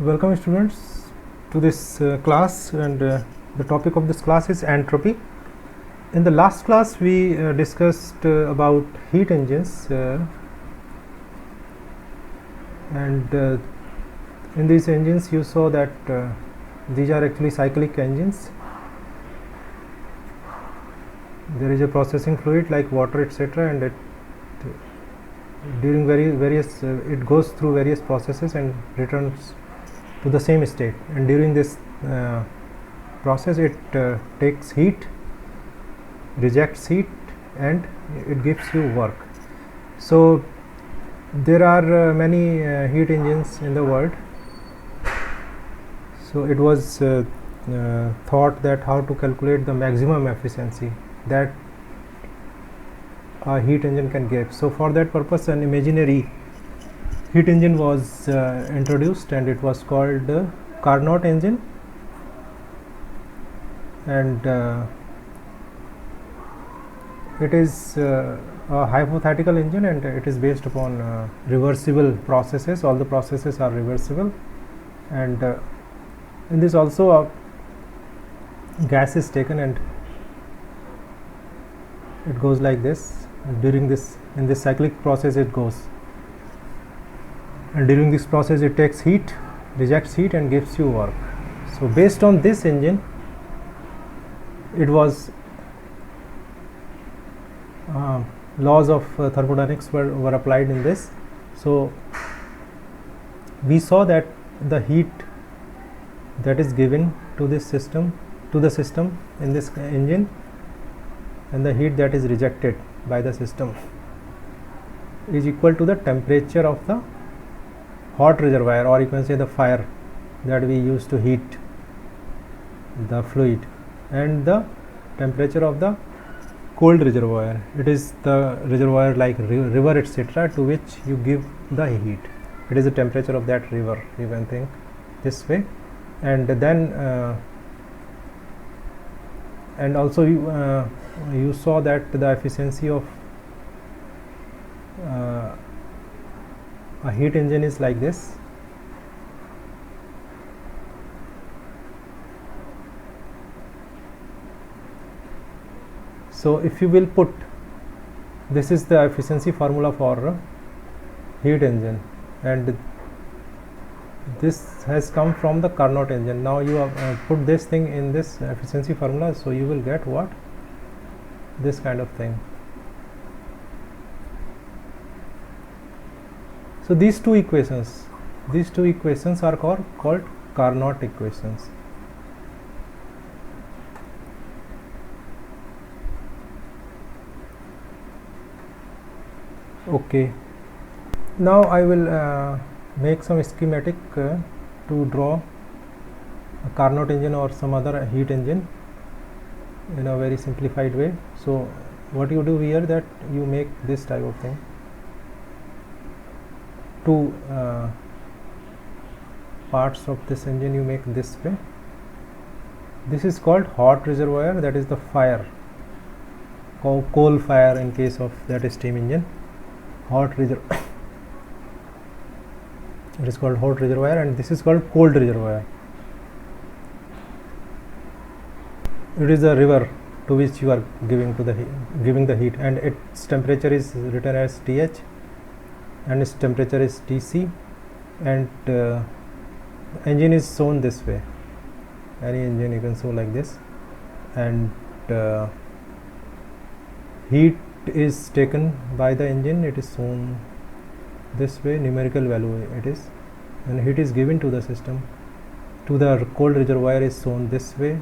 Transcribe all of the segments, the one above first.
Welcome students to this class, and the topic of this class is entropy. In the last class we discussed about heat engines, and in these engines you saw that these are actually cyclic engines. There is a processing fluid like water, etc., and it during various it goes through various processes and returns to the same state, and during this process it takes heat, rejects heat, and it gives you work. So there are many heat engines in the world. So it was thought that how to calculate the maximum efficiency that a heat engine can give. So for that purpose an imaginary heat engine was introduced, and it was called Carnot engine, and it is a hypothetical engine, and it is based upon reversible processes. All the processes are reversible, and in this also a gas is taken and it goes like this. During this, in this cyclic process it goes, and during this process it takes heat, rejects heat, and gives you work. So based on this engine, it was laws of thermodynamics were applied in this. So we saw that the heat that is given to this system, to the system in this engine, and the heat that is rejected by the system is equal to the temperature of the hot reservoir, or you can say the fire that we use to heat the fluid, and the temperature of the cold reservoir. It is the reservoir like river, etc., to which you give the heat. It is the temperature of that river, you can think this way. And then and also you saw that the efficiency of a heat engine is like this. So if you will put, this is the efficiency formula for heat engine, and this has come from the Carnot engine. Now you have put this thing in this efficiency formula, so you will get what? This kind of thing. So these two equations are called Carnot equations. Okay, now I will make some schematic to draw a Carnot engine or some other heat engine in a very simplified way. So what you do here, that you make this type of thing. Two parts of this engine you make this way. This is called hot reservoir, that is the fire, coal fire in case of that steam engine. Hot reservoir it is called hot reservoir, and this is called cold reservoir. It is a river to which you are giving the heat, and its temperature is written as Th, and its temperature is Tc, and engine is shown this way. Any engine you can show like this, and heat is taken by the engine. It is shown this way, numerical value it is, and heat is given to the system. To the cold reservoir is shown this way,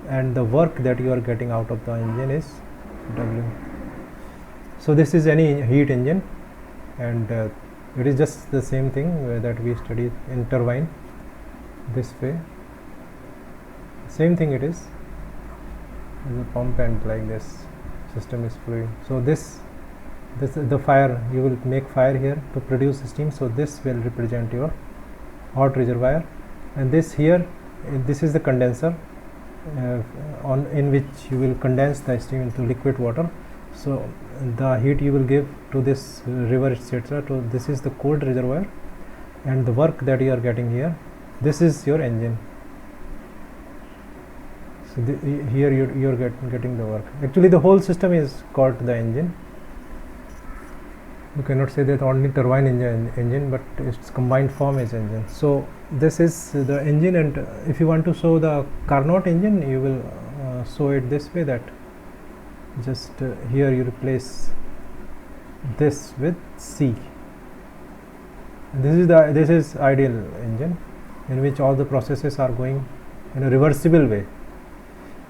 and the work that you are getting out of the engine is W. So this is any heat engine, and it is just the same thing that we studied in turbine. This way, same thing it is. The pump, and like this system is flowing. So this is the fire. You will make fire here to produce steam. So this will represent your hot reservoir, and this here, this is the condenser in which you will condense the steam into liquid water. So the heat you will give to this river, etc. So this is the cold reservoir, and the work that you are getting here, this is your engine. So here you're getting the work. Actually the whole system is called the engine. You cannot say that only turbine engine, but its combined form is engine. So this is the engine, and if you want to show the Carnot engine, you will show it this way, that just here you replace this with C. And this is ideal engine, in which all the processes are going in a reversible way,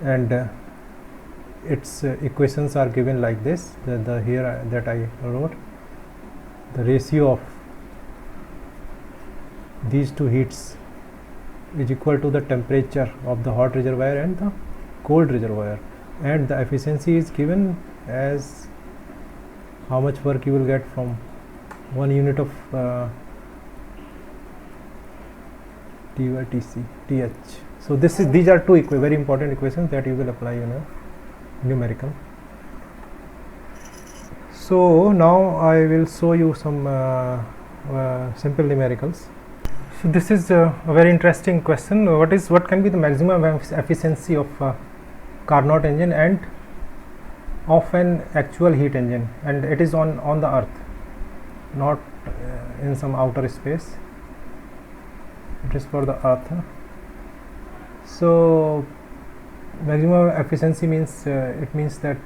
and its equations are given like this. The here that I wrote, the ratio of these two heats is equal to the temperature of the hot reservoir and the cold reservoir, and the efficiency is given as how much work you will get from 1 unit of T by Tc Th. So these are two very important equations that you will apply in a numerical. So now I will show you some simple numericals. So this is a very interesting question. What can be the maximum efficiency of Carnot engine and of an actual heat engine, and it is on the earth, not in some outer space. It is for the earth. So maximum efficiency means it means that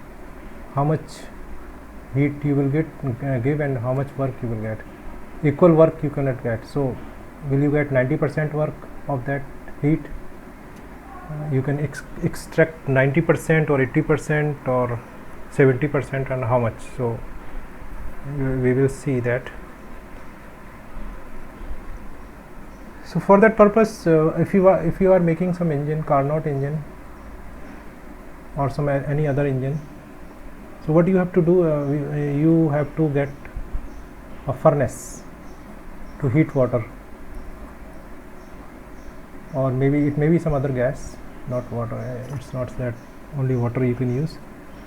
how much heat you will give and how much work you will get. Equal work you cannot get. So will you get 90% work of that heat? You can extract 90% or 80% or 70%, and how much. So we will see that. So for that purpose, if you are making some engine, Carnot engine or some any other engine, so what you have to do, you have to get a furnace to heat water, or maybe it may be some other gas, not water. It's not that only water you can use.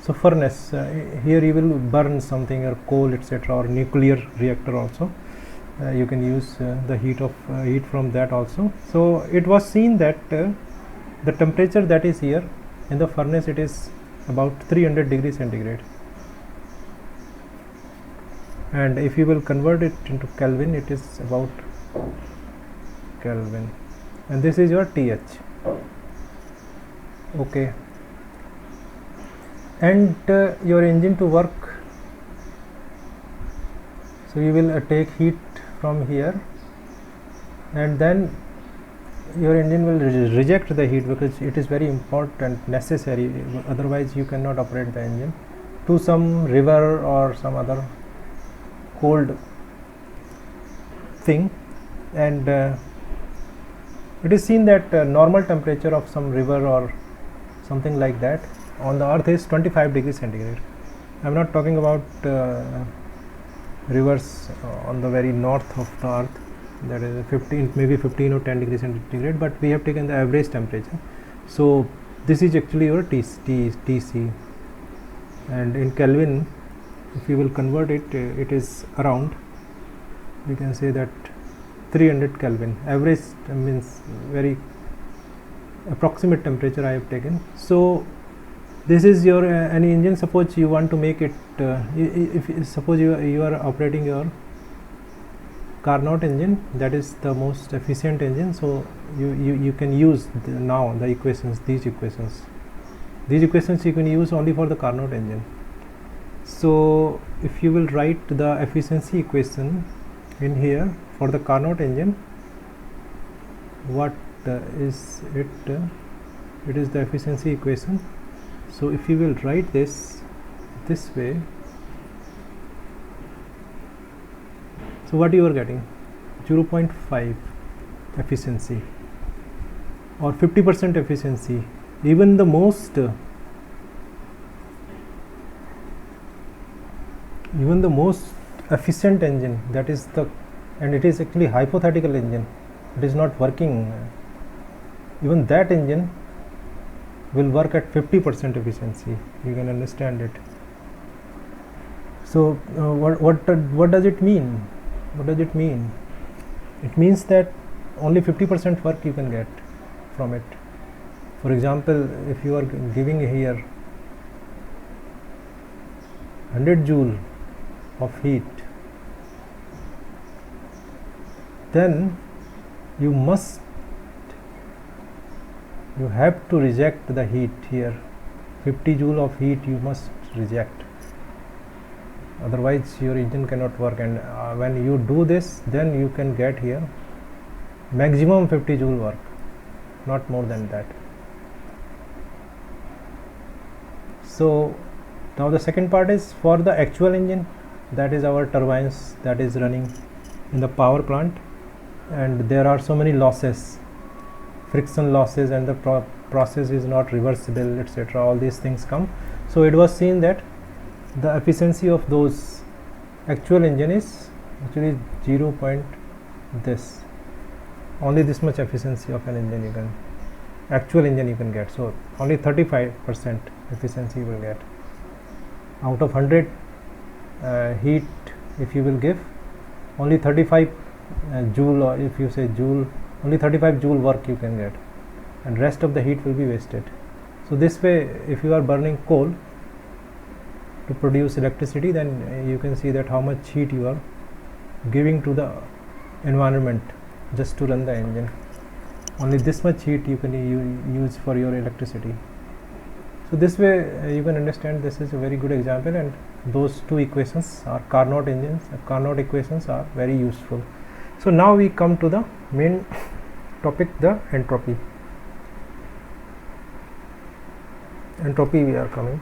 So furnace, here you will burn something, or coal, etc., or nuclear reactor also. You can use the heat from that also. So it was seen that the temperature that is here in the furnace, it is about 300 degrees centigrade, and if you will convert it into Kelvin, it is about Kelvin, and this is your Th. Okay, and your engine to work, so you will take heat from here, and then your engine will reject the heat, because it is very important, necessary, otherwise you cannot operate the engine, to some river or some other cold thing. And it is seen that normal temperature of some river or something like that on the earth is 25 degrees centigrade. I am not talking about rivers on the very north of the earth, that is 15, maybe 15 or 10 degrees centigrade, but we have taken the average temperature. So this is actually your Tc, and in Kelvin, if you will convert it, it is around, we can say that 300 Kelvin. Average means very approximate temperature I have taken. So this is your any engine. Suppose you want to make it, suppose you are operating your Carnot engine, that is the most efficient engine. So you can use now the equations, these equations you can use only for the Carnot engine. So if you will write the efficiency equation in here for the Carnot engine, what is it? It is the efficiency equation. So if you will write this way, so what you are getting, 0.5 efficiency or 50% efficiency. Even the most efficient engine, that is the, and it is actually hypothetical engine, it is not working, even that engine will work at 50% efficiency. You can understand it. So what does it mean? What does it mean? it means that only 50% work you can get from it. For example, if you are giving here 100 joule of heat, then you have to reject the heat here. 50 joule of heat you must reject, otherwise your engine cannot work. And when you do this, then you can get here maximum 50 joule work, not more than that. So now the second part is for the actual engine, that is our turbines that is running in the power plant, and there are so many losses, friction losses, and the process is not reversible, etc. All these things come. So it was seen that the efficiency of those actual engine is actually 0. This, only this much efficiency of an engine you can, actual engine you can get. So only 35% efficiency you will get out of 100 heat. If you will give only 35 joule, or if you say joule, only 35 joule work you can get, and rest of the heat will be wasted. So this way, if you are burning coal to produce electricity, then you can see that how much heat you are giving to the environment just to run the engine. Only this much heat you can use for your electricity. So this way you can understand this is a very good example, and those two equations are Carnot engines, Carnot equations are very useful. So now we come to the main topic, the entropy. Entropy we are coming.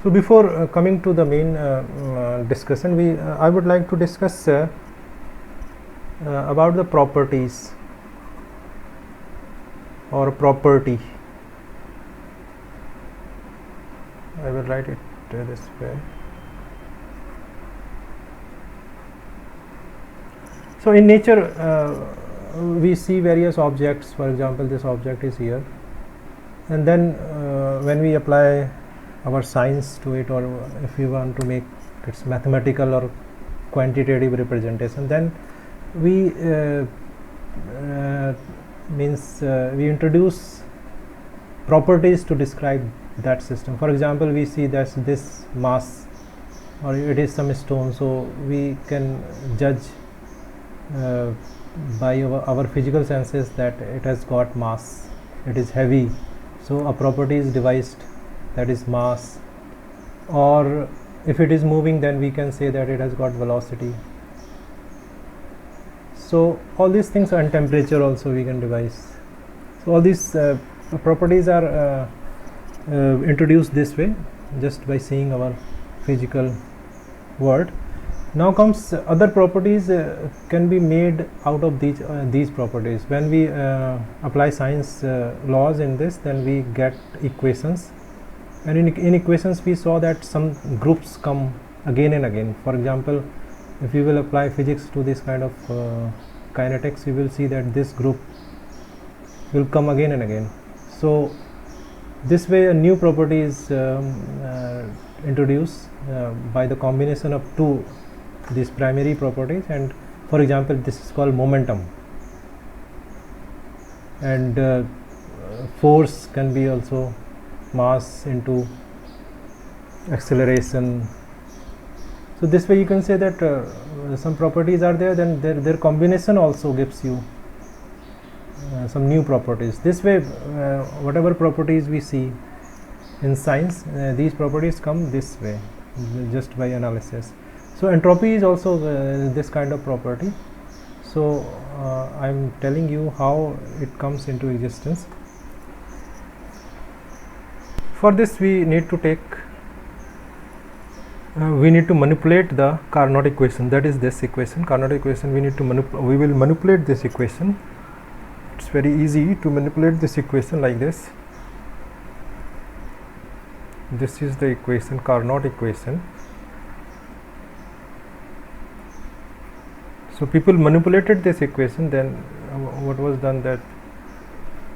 So before coming to the main discussion, I would like to discuss about the properties or property. I will write it this way. So in nature we see various objects. For example, this object is here, and then when we apply our science to it, or if we want to make its mathematical or quantitative representation, then we we introduce properties to describe that system. For example, we see that this mass, or it is some stone, so we can judge by our physical senses that it has got mass, it is heavy, so a property is devised, that is mass. Or if it is moving, then we can say that it has got velocity. So all these things, and temperature also we can devise. So all these properties are introduced this way, just by seeing our physical world. Now comes other properties can be made out of these properties. When we apply science laws in this, then we get equations, and in equations we saw that some groups come again and again. For example, if you will apply physics to this kind of kinetics, you will see that this group will come again and again. So this way a new property is introduced by the combination of two these primary properties. And for example, this is called momentum, and force can be also mass into acceleration. So this way you can say that some properties are there, then their combination also gives you some new properties. This way whatever properties we see in science, these properties come this way, just by analysis. So entropy is also this kind of property. So I am telling you how it comes into existence. For this we need to take we need to manipulate the Carnot equation, that is this equation, Carnot equation. We will manipulate this equation. It's very easy to manipulate this equation like this. This is the equation, Carnot equation. So people manipulated this equation. Then what was done, that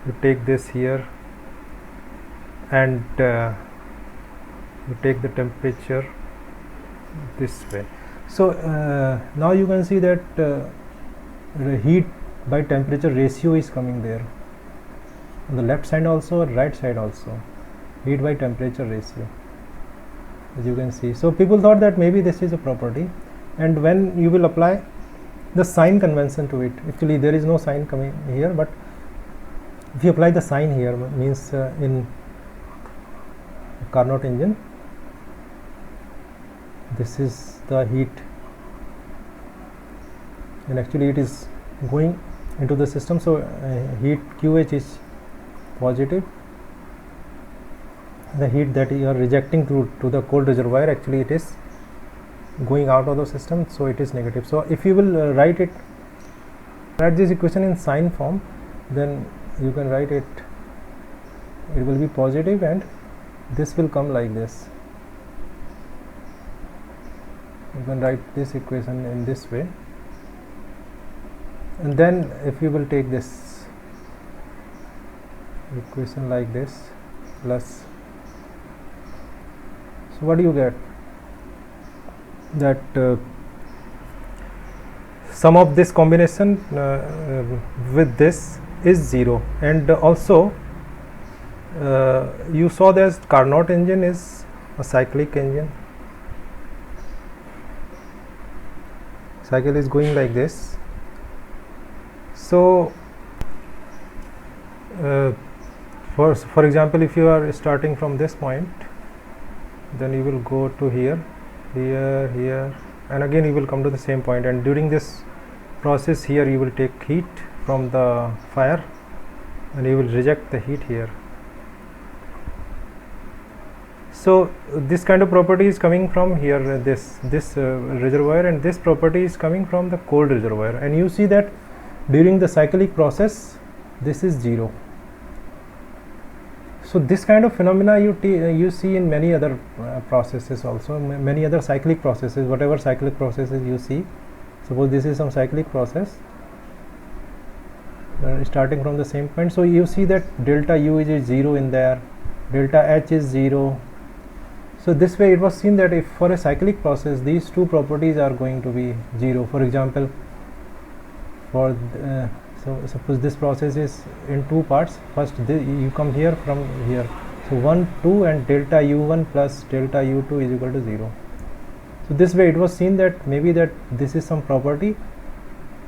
you take this here and you take the temperature this way. So now you can see that the heat by temperature ratio is coming there on the left side also, right side also, heat by temperature ratio, as you can see. So people thought that maybe this is a property, and when you will apply the sign convention to it, actually there is no sign coming here, but if you apply the sign here, means in Carnot engine, this is the heat, and actually it is going into the system. So heat QH is positive, the heat that you are rejecting to the cold reservoir, actually it is going out of the system, so it is negative. So if you will write this equation in sign form, then you can write it will be positive, and this will come like this. You can write this equation in this way, and then if you will take this equation like this plus, so what do you get? That sum of this combination with this is 0, and also you saw that Carnot engine is a cyclic engine. Cycle is going like this. So for example, if you are starting from this point, then you will go to here, and again you will come to the same point, and during this process here you will take heat from the fire and you will reject the heat here. So this kind of property is coming from here, this reservoir, and this property is coming from the cold reservoir, and you see that during the cyclic process this is 0. So this kind of phenomena you see in many other processes also, many other cyclic processes, whatever cyclic processes you see. Suppose this is some cyclic process starting from the same point, so you see that delta U is 0 in there, delta H is 0. So this way it was seen that if for a cyclic process these two properties are going to be 0. For example, for so suppose this process is in two parts. First you come here from here, so 1 2, and delta U1 plus delta U2 is equal to 0. So this way it was seen that maybe that this is some property,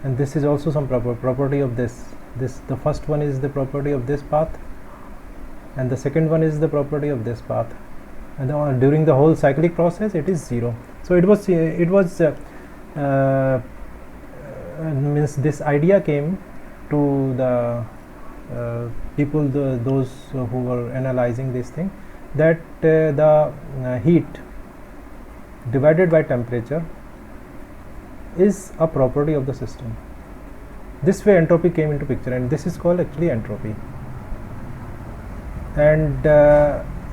and this is also some property of this. The first one is the property of this path, and the second one is the property of this path, and during the whole cyclic process it is 0. So it was means this idea came to the people, those who were analyzing this thing, that the heat divided by temperature is a property of the system. This way entropy came into picture, and this is called actually entropy. And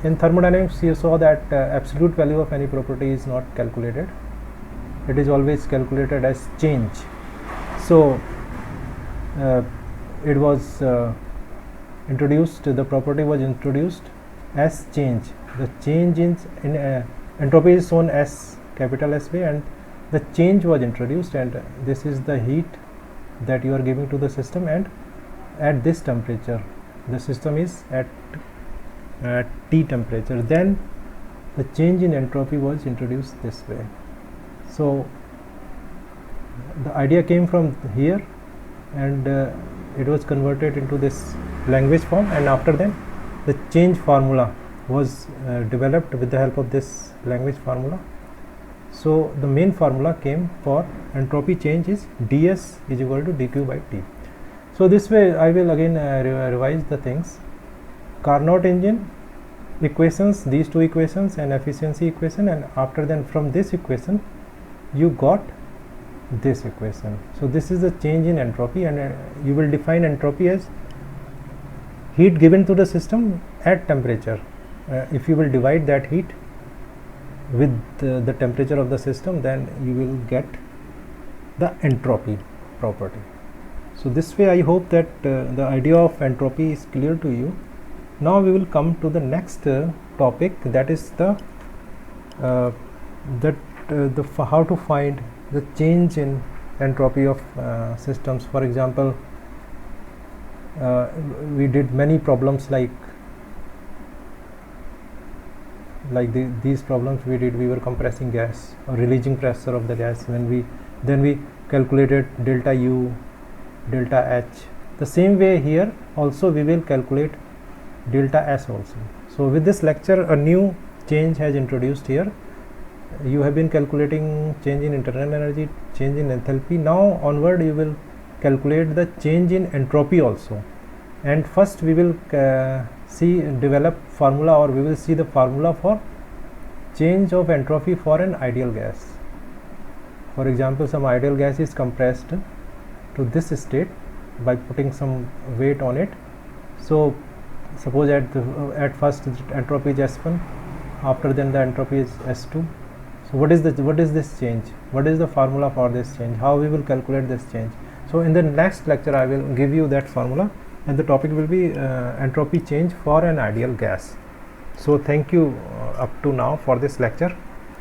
in thermodynamics you saw that absolute value of any property is not calculated, it is always calculated as change. So it was introduced, the property was introduced as change. The change in entropy is shown as capital S way, and the change was introduced, and this is the heat that you are giving to the system, and at this temperature the system is at T temperature, then the change in entropy was introduced this way. So the idea came from here, and it was converted into this language form, and after then the change formula was developed with the help of this language formula. So the main formula came for entropy change is ds is equal to dq by T. So this way I will again revise the things. Carnot engine equations, these two equations, and efficiency equation, and after then from this equation you got this equation. So this is the change in entropy, and you will define entropy as heat given to the system at temperature. If you will divide that heat with the temperature of the system, then you will get the entropy property. So this way I hope that the idea of entropy is clear to you. Now we will come to the next topic, that is the how to find the change in entropy of systems. For example, we did many problems like these problems we did. We were compressing gas or releasing pressure of the gas. Then we calculated delta U, delta H. The same way here also we will calculate delta S also. So with this lecture, a new change has introduced here. You have been calculating change in internal energy, change in enthalpy. Now onward you will calculate the change in entropy also. And first we will develop formula, or we will see the formula for change of entropy for an ideal gas. For example, some ideal gas is compressed to this state by putting some weight on it. So suppose at first entropy is S1, after then the entropy is S2. So what is this change? What is the formula for this change? How we will calculate this change? So in the next lecture I will give you that formula, and the topic will be entropy change for an ideal gas. So thank you up to now for this lecture.